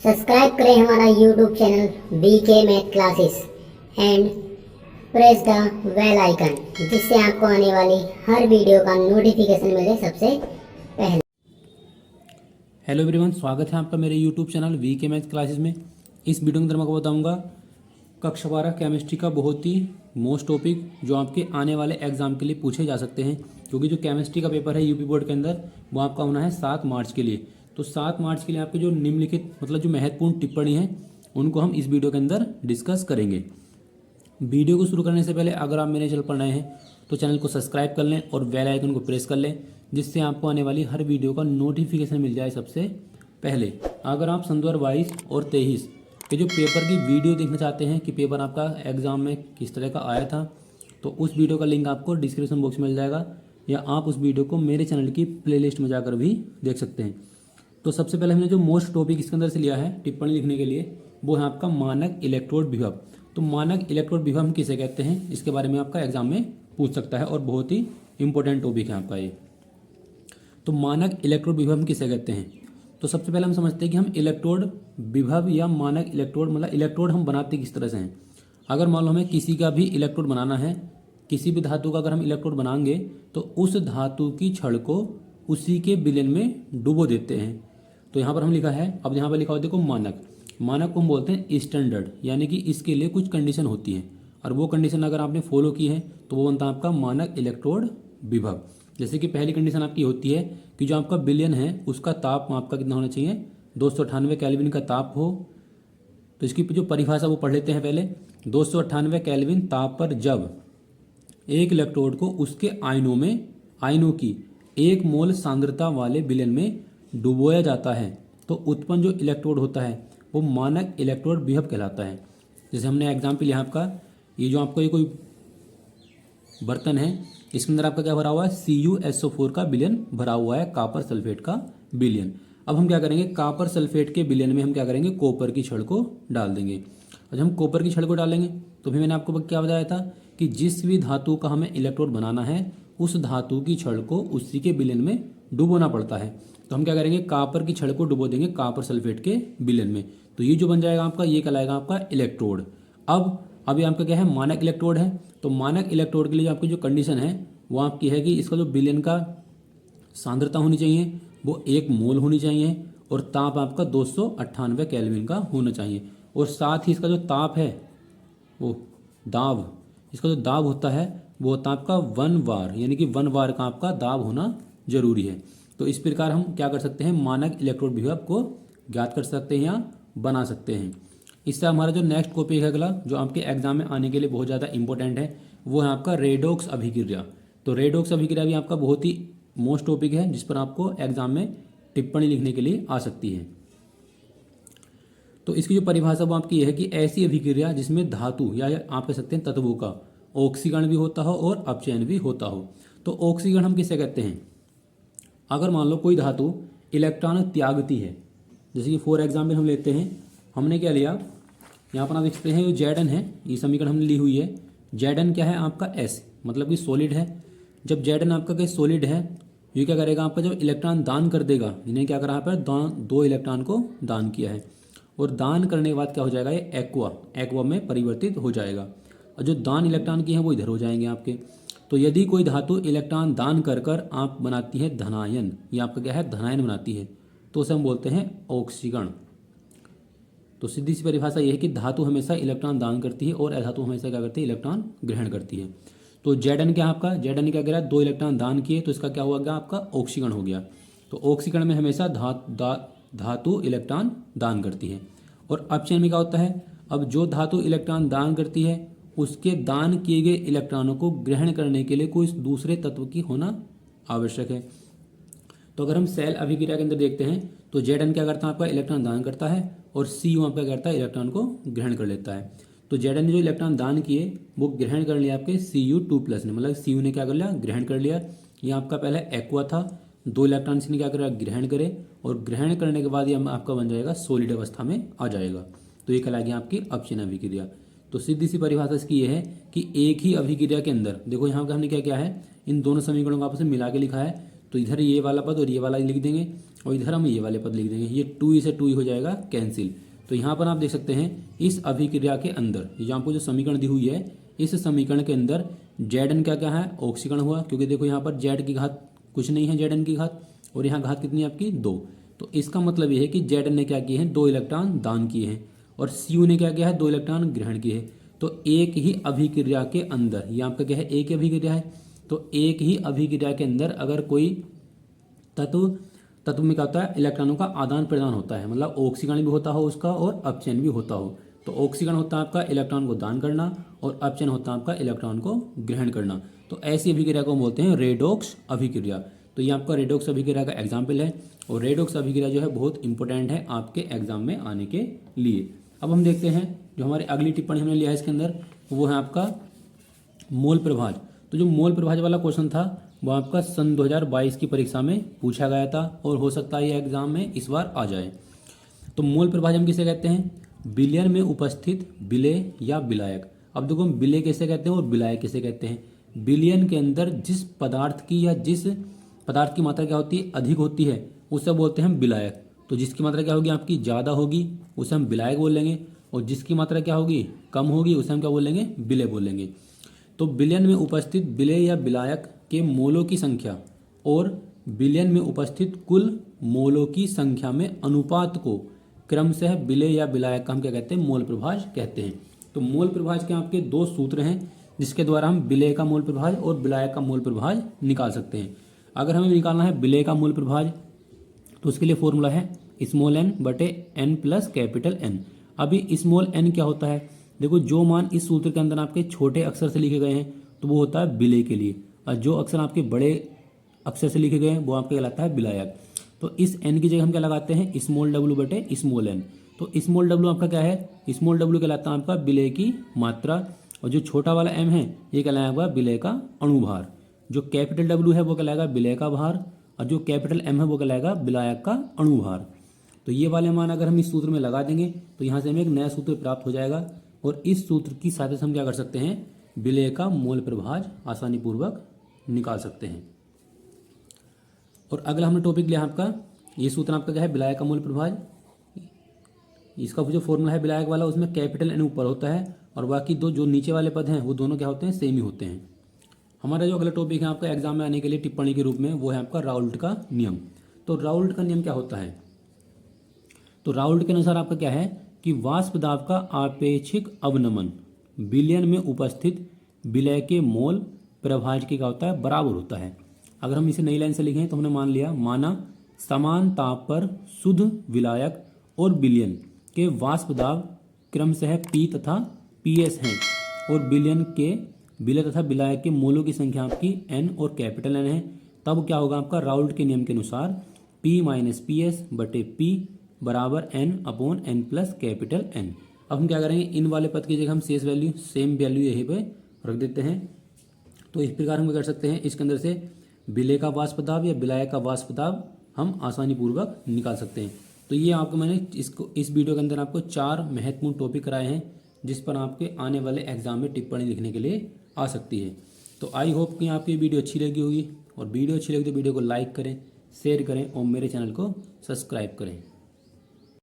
Subscribe करें हमारा YouTube channel VK math classes and press the bell icon, जिससे आपको आने वाली हर वीडियो का नोटिफिकेशन मिले सबसे पहले। हेलो एवरीवन, स्वागत है आपका मेरे YouTube channel VK math classes में। इस वीडियो के अंदर मैं आपको बताऊंगा कक्षा 12 केमिस्ट्री का बहुत ही मोस्ट टॉपिक जो आपके आने वाले एग्जाम के लिए पूछे जा सकते हैं, क्योंकि जो केमिस्ट्री का पेपर है यूपी बोर्ड के अंदर वो आपका होना है 7 मार्च के लिए। तो 7 मार्च के लिए आपके जो निम्नलिखित मतलब जो महत्वपूर्ण टिप्पणी हैं उनको हम इस वीडियो के अंदर डिस्कस करेंगे। वीडियो को शुरू करने से पहले अगर आप मेरे चैनल पर नए हैं तो चैनल को सब्सक्राइब कर लें और बेल आइकन को प्रेस कर लें, जिससे आपको आने वाली हर वीडियो का नोटिफिकेशन मिल जाए सबसे पहले। अगर आप सन 2022 और 23 के जो पेपर की वीडियो देखना चाहते हैं कि पेपर आपका एग्ज़ाम में किस तरह का आया था, तो उस वीडियो का लिंक आपको डिस्क्रिप्शन बॉक्स में मिल जाएगा, या आप उस वीडियो को मेरे चैनल की प्लेलिस्ट में जाकर भी देख सकते हैं। तो सबसे पहले हमने जो मोस्ट टॉपिक इसके अंदर से लिया है टिप्पणी लिखने के लिए, वो है आपका मानक इलेक्ट्रोड विभव। तो मानक इलेक्ट्रोड विभव हम किसे कहते हैं, इसके बारे में आपका एग्जाम में पूछ सकता है और बहुत ही इंपॉर्टेंट टॉपिक है आपका ये। तो मानक इलेक्ट्रोड विभव हम किसे कहते हैं, तो सबसे पहले हम समझते हैं कि हम इलेक्ट्रोड विभव या मानक इलेक्ट्रोड मतलब इलेक्ट्रोड हम बनाते किस तरह से हैं। अगर मान लो हमें किसी का भी इलेक्ट्रोड बनाना है, किसी भी धातु का अगर हम इलेक्ट्रोड बनाएंगे तो उस धातु की छड़ को उसी के विलयन में डुबो देते हैं। तो यहाँ पर हम लिखा है, अब यहाँ पर लिखा हो देखो मानक। मानक को हम बोलते हैं स्टैंडर्ड, यानी कि इसके लिए कुछ कंडीशन होती है, और वो कंडीशन अगर आपने फॉलो की है तो वो बनता है आपका मानक इलेक्ट्रोड विभव। जैसे कि पहली कंडीशन आपकी होती है कि जो आपका विलयन है उसका ताप आपका कितना होना चाहिए, 298 केल्विन का ताप हो। तो इसकी जो परिभाषा वो पढ़ लेते हैं पहले। 298 केल्विन ताप पर जब एक इलेक्ट्रोड को उसके आयनों की 1 मोल सांद्रता वाले विलयन में डुबोया जाता है तो उत्पन्न जो इलेक्ट्रोड होता है वो मानक इलेक्ट्रोड विभव कहलाता है। जैसे हमने एग्जाम्पल यहाँ आपका ये जो आपका ये कोई बर्तन है, इसके अंदर आपका क्या भरा हुआ है, CuSO4 का विलयन भरा हुआ है, कॉपर सल्फेट का विलयन। अब हम क्या करेंगे, कॉपर सल्फेट के विलयन में हम क्या करेंगे, कॉपर की छड़ को डाल देंगे। और जब हम कॉपर की छड़ को डालेंगे तो फिर मैंने आपको क्या बताया था कि जिस भी धातु का हमें इलेक्ट्रोड बनाना है उस धातु की छड़ को उसी के विलयन में डुबोना पड़ता है। तो हम क्या करेंगे, कॉपर की छड़ को डुबो देंगे कॉपर सल्फेट के विलयन में। तो ये जो बन जाएगा आपका, ये कहलाएगा आपका इलेक्ट्रोड। अब ये आपका क्या है, मानक इलेक्ट्रोड है। तो मानक इलेक्ट्रोड के लिए आपकी जो कंडीशन है वो आपकी है कि इसका जो विलयन का सांद्रता होनी चाहिए वो 1 मोल होनी चाहिए, और ताप आपका 298 केल्विन का होना चाहिए, और साथ ही इसका जो ताप है वो दाब, इसका जो दाब होता है वो होता है आपका 1 बार, यानी कि 1 बार का आपका दाब होना जरूरी है। तो इस प्रकार हम क्या कर सकते हैं, मानक इलेक्ट्रोड विभव को ज्ञात कर सकते हैं या बना सकते हैं। इससे हमारा जो नेक्स्ट टॉपिक है अगला, जो आपके एग्जाम में आने के लिए बहुत ज़्यादा इंपॉर्टेंट है, वो है आपका रेडॉक्स अभिक्रिया। तो रेडॉक्स अभिक्रिया भी आपका बहुत ही मोस्ट टॉपिक है, जिस पर आपको एग्जाम में टिप्पणी लिखने के लिए आ सकती है। तो इसकी जो परिभाषा वो आपकी यह है कि ऐसी अभिक्रिया जिसमें धातु या आप कह सकते हैं तत्वों का ऑक्सीकरण भी होता हो और अपचयन भी होता हो। तो ऑक्सीकरण हम किसे कहते हैं, अगर मान लो कोई धातु इलेक्ट्रॉन त्यागती है, जैसे कि फॉर एग्जाम्पल हम लेते हैं, हमने क्या लिया यहाँ पर आप देख सकते हैं ये Zn है, ये समीकरण हमने ली हुई है। Zn क्या है आपका S, मतलब कि सॉलिड है। जब Zn आपका कहीं सॉलिड है, ये क्या करेगा आपका, जब इलेक्ट्रॉन दान कर देगा, इन्हें क्या करा पर 2 इलेक्ट्रॉन को दान किया है, और दान करने के बाद क्या हो जाएगा, ये एक्वा में परिवर्तित हो जाएगा, और जो दान इलेक्ट्रॉन की है वो इधर हो जाएंगे आपके। तो यदि कोई धातु इलेक्ट्रॉन दान कर आप बनाती है धनायन, ये आपका क्या है धनायन बनाती है, तो उसे हम बोलते हैं ऑक्सीकरण। तो सीधी सी परिभाषा यह है कि धातु हमेशा इलेक्ट्रॉन दान करती है और अधातु हमेशा क्या करती है, इलेक्ट्रॉन ग्रहण करती है। तो Zn क्या है आपका, Zn क्या करा, 2 इलेक्ट्रॉन दान किए तो इसका क्या हुआ गया आपका, ऑक्सीकरण हो गया। तो ऑक्सीकरण में हमेशा धातु इलेक्ट्रॉन दान करती है। और अपचयन में क्या होता है, अब जो धातु इलेक्ट्रॉन दान करती है उसके दान किए गए इलेक्ट्रॉनों को ग्रहण करने के लिए कोई दूसरे तत्व की होना आवश्यक है। तो अगर हम सेल अभिक्रिया के अंदर देखते हैं तो Zn क्या करता है आपका, इलेक्ट्रॉन दान करता है, और Cu आपका क्या करता है, इलेक्ट्रॉन को ग्रहण कर लेता है। तो Zn ने जो इलेक्ट्रॉन दान किए वो ग्रहण कर लिया आपके Cu2+ ने, मतलब Cu ने क्या कर लिया, ग्रहण कर लिया। ये आपका पहले एक्वा था, 2 इलेक्ट्रॉन ने क्या करा, ग्रहण करे, और ग्रहण करने के बाद ये आपका बन जाएगा सॉलिड अवस्था में आ जाएगा। तो ये कहलाएगी आपकी अपचयन अभिक्रिया। तो सीधी सी परिभाषा इसकी ये है कि एक ही अभिक्रिया के अंदर देखो यहाँ का हमने क्या किया है, इन दोनों समीकरणों को आपस में मिला के लिखा है। तो इधर ये वाला पद और ये वाला लिख देंगे और इधर हम ये वाले पद लिख देंगे। ये 2 से 2 हो जाएगा कैंसिल। तो यहाँ पर आप देख सकते हैं इस अभिक्रिया के अंदर ये आपको जो समीकरण दी हुई है, इस समीकरण के अंदर Zn क्या क्या है, ऑक्सीकरण हुआ, क्योंकि देखो यहाँ पर Z की घात कुछ नहीं है, Zn की घात, और यहाँ घात कितनी है आपकी 2। तो इसका मतलब ये है कि Zn ने क्या किए हैं, 2 इलेक्ट्रॉन दान किए हैं और Cu ने क्या किया है, 2 इलेक्ट्रॉन ग्रहण किए हैं। तो एक ही अभिक्रिया के अंदर, ये आपका क्या है, एक ही अभिक्रिया है, तो एक ही अभिक्रिया के अंदर अगर कोई तत्व में क्या होता है, इलेक्ट्रॉनों का आदान प्रदान होता है, मतलब ऑक्सीकरण भी होता हो उसका और अपचयन भी होता हो। तो ऑक्सीकरण होता है आपका इलेक्ट्रॉन को दान करना और अपचयन होता है आपका इलेक्ट्रॉन को ग्रहण करना। तो ऐसी अभिक्रिया को बोलते हैं रेडॉक्स अभिक्रिया। तो ये आपका रेडॉक्स अभिक्रिया का एग्जाम्पल है और रेडॉक्स अभिक्रिया जो है बहुत इंपॉर्टेंट है आपके एग्जाम में आने के लिए। अब हम देखते हैं जो हमारी अगली टिप्पणी हमने लिया है इसके अंदर, वो है आपका मोल प्रभाज। तो जो मोल प्रभाज वाला क्वेश्चन था वो आपका सन 2022 की परीक्षा में पूछा गया था और हो सकता है ये एग्जाम में इस बार आ जाए। तो मोल प्रभाज हम किसे कहते हैं, विलयन में उपस्थित विलेय या विलायक। अब देखो हम विलेय कैसे कहते हैं और विलायक कैसे कहते हैं। विलयन के अंदर जिस पदार्थ की या जिस पदार्थ की मात्रा क्या होती है, अधिक होती है, उसे बोलते हैं हम विलायक। तो जिसकी मात्रा क्या होगी आपकी ज़्यादा होगी उसे हम विलायक बोल लेंगे, और जिसकी मात्रा क्या होगी कम होगी उसे हम क्या बोलेंगे, विलेय बोलेंगे। तो विलयन में उपस्थित विलेय या विलायक के मोलों की संख्या और विलयन में उपस्थित कुल मोलों की संख्या में अनुपात को क्रमशः विलेय या विलायक का हम क्या कहते हैं, मोल प्रभाज कहते हैं। तो मोल प्रभाज के आपके 2 सूत्र हैं जिसके द्वारा हम विलेय का मोल प्रभाज और विलायक का मोल प्रभाज निकाल सकते हैं। अगर हमें निकालना है विलेय का मोल प्रभाज तो उसके लिए फॉर्मूला है स्मॉल n बटे n प्लस कैपिटल N। अभी स्मॉल n क्या होता है, देखो जो मान इस सूत्र के अंदर आपके छोटे अक्षर से लिखे गए हैं तो वो होता है विलेय के लिए, और जो अक्षर आपके बड़े अक्षर से लिखे गए हैं वो आपके कहलाता है विलायक। तो इस n की जगह हम क्या लगाते हैं, स्मॉल w बटे स्मॉल n। तो स्मॉल w आपका क्या है, स्मॉल w कहलाता है आपका विलेय की मात्रा, और जो छोटा वाला m है ये कहलाएगा विलेय का अणुभार। जो कैपिटल W है वो कहलाएगा विलेय का भार, और जो कैपिटल M है वो कहलाएगा विलायक का अणुभार। तो ये वाले मान अगर हम इस सूत्र में लगा देंगे तो यहाँ से हमें एक नया सूत्र प्राप्त हो जाएगा, और इस सूत्र की सहायता से हम क्या कर सकते हैं, विलेय का मोल प्रभाज आसानी पूर्वक निकाल सकते हैं। और अगला हमने टॉपिक लिया आपका, ये सूत्र आपका क्या है, विलायक का मोल प्रभाज। इसका जो फॉर्मूला है विलायक वाला उसमें कैपिटल N ऊपर होता है और बाकी दो जो नीचे वाले पद हैं वो दोनों क्या होते हैं, सेम ही होते हैं। हमारा जो अगला टॉपिक है आपका एग्जाम में आने के लिए टिप्पणी के रूप में, वो है आपका राउल्ट का नियम। तो राउल्ट का नियम क्या होता है, तो राउल्ट के अनुसार आपका क्या है कि वाष्प दाब का आपेक्षिक अवनमन विलयन में उपस्थित विलय के मोल प्रभाज के क्या होता है, बराबर होता है। अगर हम इसे नई लाइन से लिखें तो हमने मान लिया, माना समान ताप पर शुद्ध विलायक और विलयन के वाष्प दाब क्रमशः P तथा PS हैं, और विलयन के विलय तथा विलायक के मोलों की संख्या आपकी N और कैपिटल N है, तब क्या होगा आपका राउल्ट के नियम के अनुसार P माइनस PS बटे P बराबर N upon N plus capital N। अब हम क्या करेंगे, इन वाले पद की जगह हम शेष वैल्यू सेम वैल्यू यहीं पे रख देते हैं। तो इस प्रकार हम कर सकते हैं, इसके अंदर से विलय का वाष्प दाब या विलायक का वाष्प दाब हम आसानी पूर्वक निकाल सकते हैं। तो ये आपको मैंने इस वीडियो के अंदर आपको 4 महत्वपूर्ण टॉपिक कराए हैं जिस पर आपके आने वाले एग्जाम में टिप्पणी लिखने के लिए आ सकती है। तो आई होप कि आपकी वीडियो अच्छी लगी होगी, और वीडियो अच्छी लगी तो वीडियो को लाइक करें, शेयर करें और मेरे चैनल को सब्सक्राइब करें।